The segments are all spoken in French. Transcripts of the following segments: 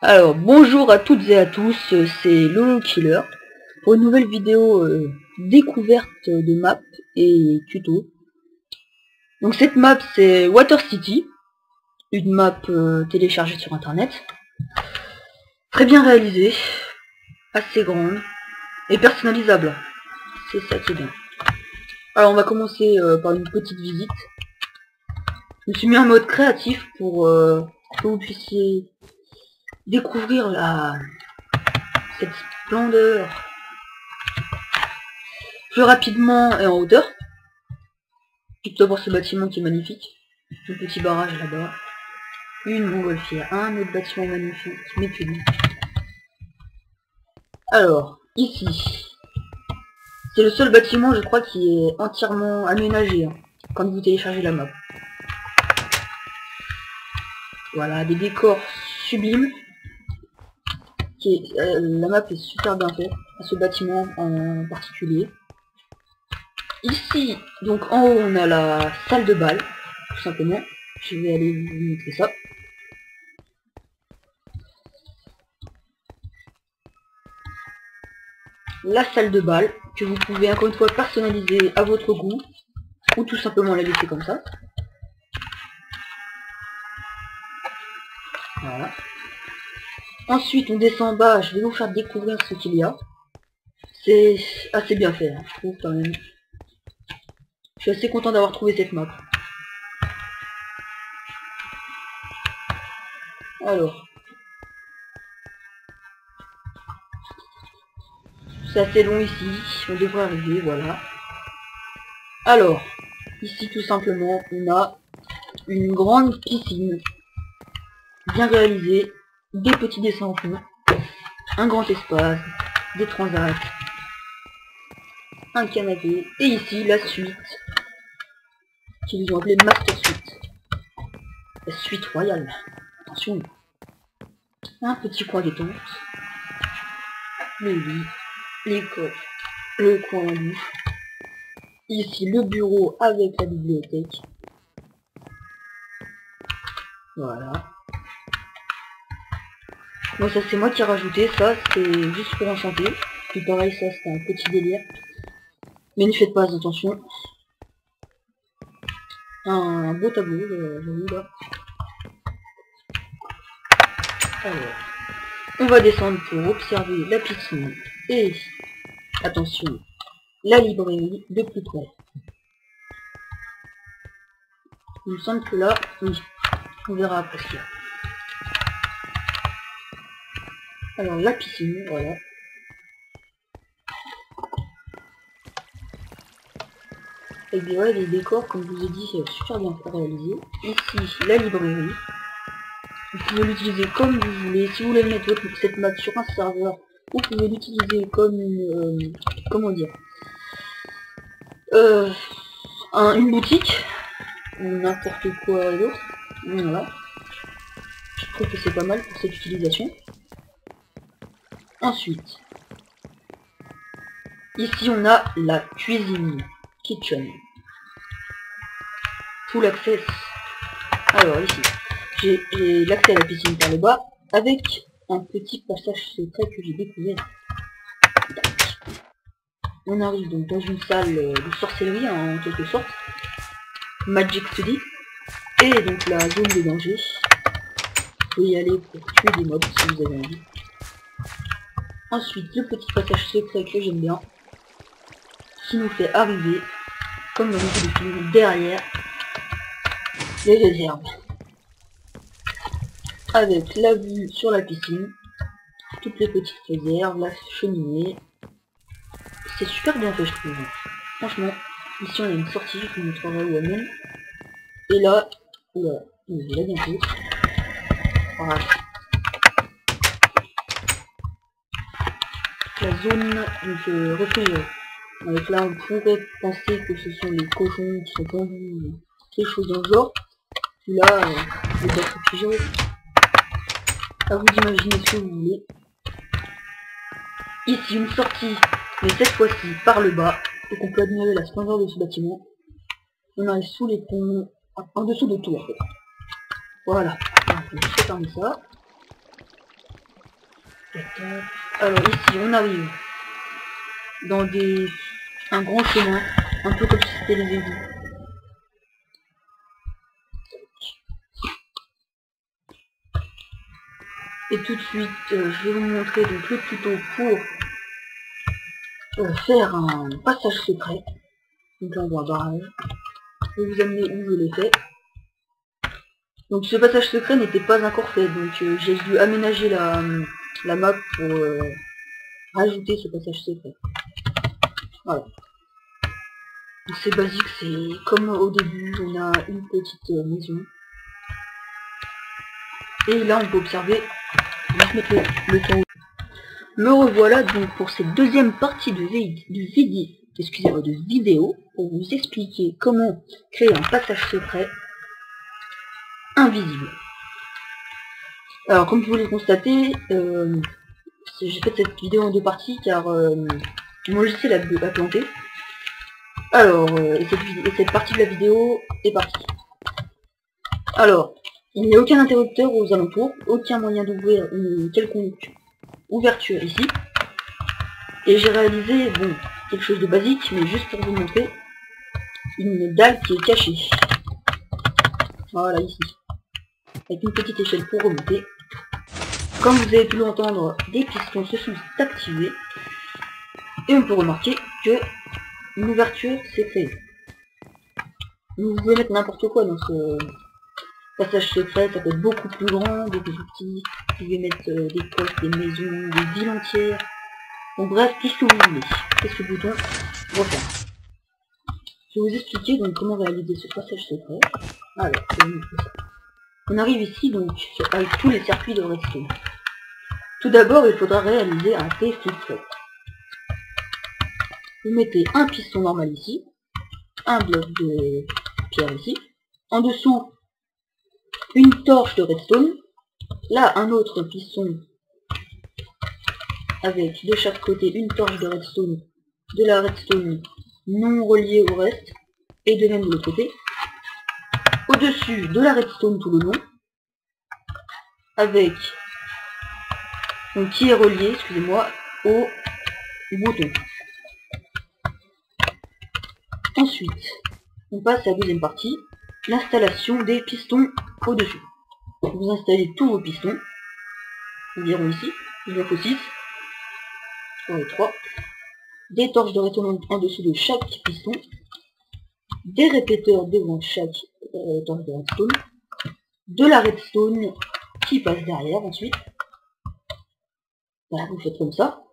Alors, bonjour à toutes et à tous, c'est Lolo Killer pour une nouvelle vidéo découverte de map et tuto. Donc cette map c'est Water City, une map téléchargée sur internet, très bien réalisée, assez grande et personnalisable, c'est ça qui est bien. Alors on va commencer par une petite visite. Je me suis mis en mode créatif pour que vous puissiez découvrir cette splendeur plus rapidement et en hauteur. Tout d'abord ce bâtiment qui est magnifique, un petit barrage là-bas, une montgolfière, un autre bâtiment magnifique, mais que lui. Alors, ici, c'est le seul bâtiment je crois qui est entièrement aménagé quand vous téléchargez la map. Voilà, des décors sublimes. La map est super bien faite, à ce bâtiment en particulier. Ici, donc en haut, on a la salle de bal, tout simplement. Je vais aller vous montrer ça. La salle de bal, que vous pouvez encore une fois personnaliser à votre goût, ou tout simplement la laisser comme ça. Voilà. Ensuite, on descend en bas, je vais vous faire découvrir ce qu'il y a. C'est assez bien fait, je trouve quand même. Je suis assez content d'avoir trouvé cette map. Alors, c'est assez long ici, on devrait arriver, voilà. Alors, ici tout simplement, on a une grande piscine, bien réalisée, des petits dessins en fond, un grand espace, des transats, un canapé, et ici la suite, qu'ils ont appelée Master Suite. La suite royale, attention. Un petit coin détente, le lit, les coffres, le coin à douche. Ici le bureau avec la bibliothèque. Voilà. Bon, ça c'est moi qui ai rajouté, ça c'est juste pour enchanter. Puis pareil, ça c'est un petit délire. Mais ne faites pas attention. Un beau tableau, j'ai vu là. Alors, on va descendre pour observer la piscine et, attention, la librairie de plus près. Il me semble que là, oui, on verra après ce qu'il y a. Alors la piscine, voilà. Et bien ouais, les décors, comme je vous ai dit, c'est super bien réalisé. Ici, la librairie. Vous pouvez l'utiliser comme vous voulez. Si vous voulez mettre cette map sur un serveur, vous pouvez l'utiliser comme une... comment dire, une boutique. Ou n'importe quoi d'autre. Voilà. Je trouve que c'est pas mal pour cette utilisation. Ensuite, ici on a la cuisine, kitchen. Full access. Alors ici, j'ai l'accès à la piscine par le bas, avec un petit passage secret que j'ai découvert. On arrive donc dans une salle de sorcellerie en quelque sorte, Magic Study, et donc la zone de danger. Vous pouvez y aller pour tuer des mobs si vous avez envie. Ensuite, le petit passage secret que j'aime bien, qui nous fait arriver, comme dans le film, derrière les réserves. Avec la vue sur la piscine, toutes les petites réserves, la cheminée. C'est super bien fait, je trouve. Franchement, ici on a une sortie, je vous montrerai où elle mène. Et là, oula, là bientôt. Voilà. La zone donc, réfrigérée. Donc là, on pourrait penser que ce sont les cochons qui sont pendus, quelque chose dans le genre. Puis là, les boîtes réfrigérées. À vous d'imaginer ce que vous voulez. Ici, une sortie, mais cette fois-ci par le bas. Donc on peut admirer la splendeur de ce bâtiment. On arrive sous les ponts, en dessous de tout en fait. Voilà. Je vais fermer ça. Alors ici on arrive dans un grand chemin, un peu comme si c'était les égouts. Et tout de suite, je vais vous montrer donc le tuto pour faire un passage secret. Donc là on voit un barrage. Je vais vous amener où je l'ai fait. Donc ce passage secret n'était pas encore fait, donc j'ai dû aménager la map pour rajouter ce passage secret. Voilà. C'est basique, c'est comme au début, on a une petite maison. Et là on peut observer, on va se mettre le temps. Me revoilà donc pour cette deuxième partie de vidéo pour vous expliquer comment créer un passage secret invisible. Alors comme vous le constatez, j'ai fait cette vidéo en deux parties car mon logiciel a planté. Alors, cette partie de la vidéo est partie. Alors, il n'y a aucun interrupteur aux alentours, aucun moyen d'ouvrir une quelconque ouverture ici. Et j'ai réalisé, bon, quelque chose de basique, mais juste pour vous montrer, une dalle qui est cachée. Voilà, ici. Avec une petite échelle pour remonter. Comme vous avez pu l'entendre, des pistons se sont activés. Et on peut remarquer que une ouverture s'est créée. Vous pouvez mettre n'importe quoi dans ce passage secret, ça peut être beaucoup plus grand, beaucoup plus petit. Vous pouvez mettre des postes, des maisons, des villes entières. Donc bref, tout ce que vous voulez. Et ce bouton, refaire. Je vais vous expliquer donc comment réaliser ce passage secret. Alors, je vais vous montrer ça. On arrive ici donc avec tous les circuits de redstone. Tout d'abord, il faudra réaliser un T-flip-flop. Vous mettez un piston normal ici, un bloc de pierre ici, en dessous une torche de redstone, là un autre piston avec de chaque côté une torche de redstone, de la redstone non reliée au reste, et de même de l'autre côté, au-dessus de la redstone tout le long, avec, donc qui est relié, excusez-moi, au bouton. Ensuite, on passe à la deuxième partie, l'installation des pistons au-dessus. Vous installez tous vos pistons, environ ici, il en faut 6, 3, des torches de redstone en dessous de chaque piston, des répéteurs devant chaque torche de redstone, de la redstone qui passe derrière ensuite. Voilà, vous faites comme ça,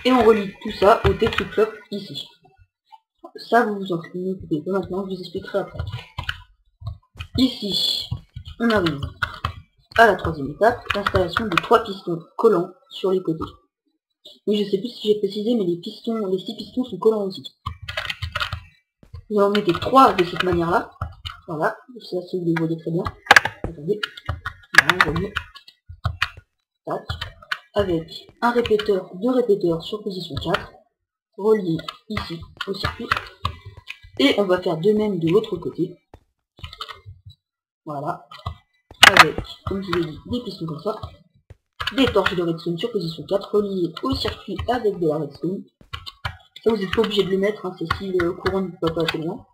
et on relie tout ça au T-flip-flop ici. Ça, vous vous en occupez pas maintenant, je vous expliquerai après. Ici, on arrive à la troisième étape, l'installation de 3 pistons collants sur les côtés. Oui, je sais plus si j'ai précisé, mais les 6 pistons sont collants aussi. Vous en mettez 3 de cette manière-là. Voilà, ça si vous les voyez très bien. Attendez, voilà, on remet. Tac. Avec un répéteur, 2 répéteurs sur position 4, reliés ici au circuit. Et on va faire de même de l'autre côté. Voilà. Avec, comme je vous l'ai dit, des pistons comme ça. Des torches de redstone sur position 4 reliées au circuit avec de la redstone. Ça, vous n'êtes pas obligé de le mettre, hein, c'est si le courant ne va pas assez loin.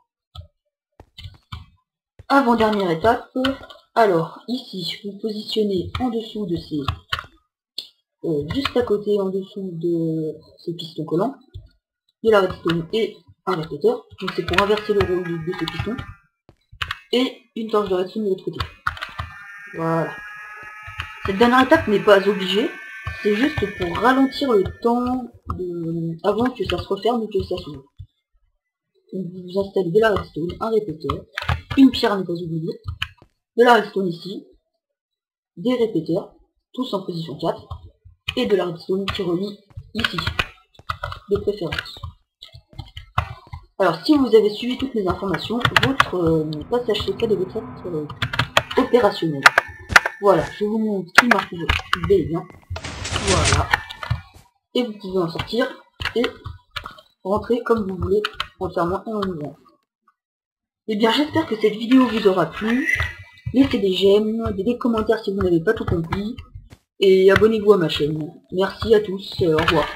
Avant-dernière étape. Alors, ici, vous positionnez en dessous de ces... juste à côté, en dessous de ces pistons collants, de la redstone et un répéteur. Donc c'est pour inverser le rôle de ces pistons. Et une torche de redstone de l'autre côté. Voilà. Cette dernière étape n'est pas obligée, c'est juste pour ralentir le temps avant que ça se referme ou que ça s'ouvre. Donc vous installez de la redstone, un répéteur, une pierre à ne pas oublier, de la redstone ici, des répéteurs, tous en position 4, et de la redstone qui relie ici, de préférence. Alors si vous avez suivi toutes les informations, votre passage secret devrait être opérationnel. Voilà, je vous montre qu'il marche bel et bien. Voilà. Et vous pouvez en sortir et rentrer comme vous voulez en fermant et en ouvrant. Et bien j'espère que cette vidéo vous aura plu. Laissez des j'aime, des commentaires si vous n'avez pas tout compris. et abonnez-vous à ma chaîne. Merci à tous, au revoir.